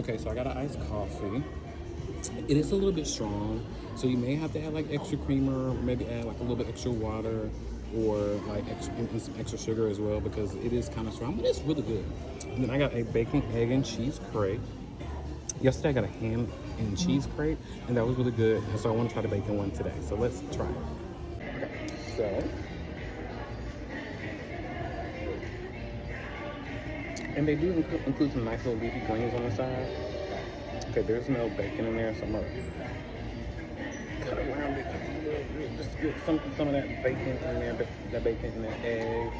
Okay, so I got an iced coffee. It is a little bit strong, so you may have to add like extra creamer, maybe add like a little bit extra water, or like some extra sugar as well, because it is kind of strong, but it's really good. And then I got a bacon, egg, and cheese crepe. Yesterday I got a ham and cheese crepe, and that was really good. And so I want to try the bacon one today. So let's try it. Okay, so. And they do include some nice little leafy greens on the side. Okay, there's no bacon in there, so I'm gonna cut around it just a little bit, just to get some of that bacon in there, that bacon and that egg.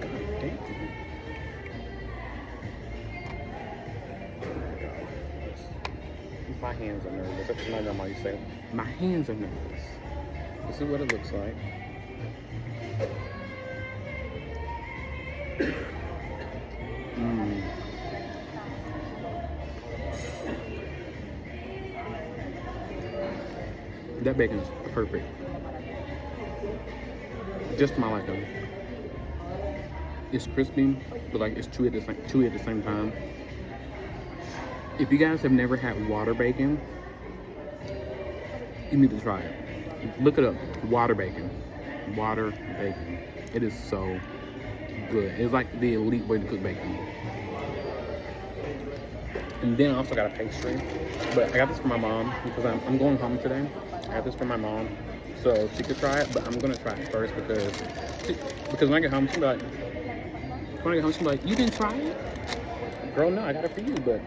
God damn. My hands are nervous. That's what my grandma used to say. My hands are nervous. This is what it looks like. That bacon is perfect. Just to my liking. It's crispy, but like it's chewy at the same time. If you guys have never had water bacon, you need to try it. Look it up. Water bacon. Water bacon. It is so good. It's like the elite way to cook bacon. And then I also got a pastry, but I got this for my mom because I'm going home today. I got this for my mom, so she could try it, but I'm gonna try it first because when I get home, she'll be like, you didn't try it? Girl, no, I got it for you, but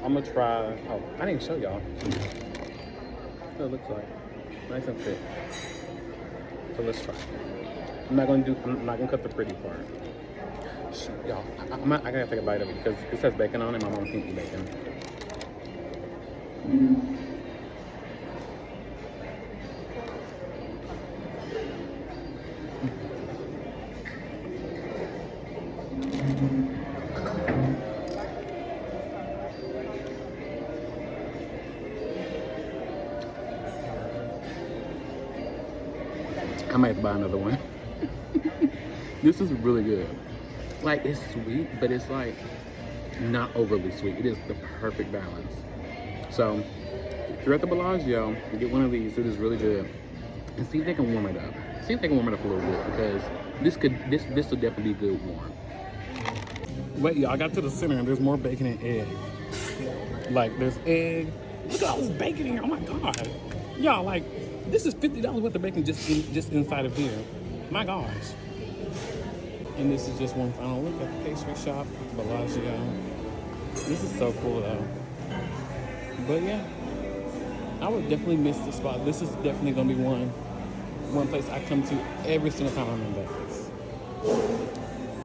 I'm gonna try. Oh, I didn't show y'all. That's what it looks like. Nice and thick. So let's try it. I'm not gonna cut the pretty part. Y'all, I gotta take a bite of it because it says bacon on it. My mom can't eat bacon. I might have to buy another one. This is really good. Like, it's sweet, but it's like not overly sweet. It is the perfect balance. So if you're at the Bellagio, get one of these. It is really good. And see if they can warm it up. See if they can warm it up a little bit, because this will definitely be good warm. Wait, y'all, I got to the center and there's more bacon and egg. Like, there's egg. Look at all this bacon in here. Oh my god. Y'all, like, this is $50 worth of bacon just inside of here. My gosh. And this is just one final look at the pastry shop, Bellagio. This is so cool though. But yeah, I would definitely miss the spot. This is definitely gonna be one place I come to every single time I'm in Vegas.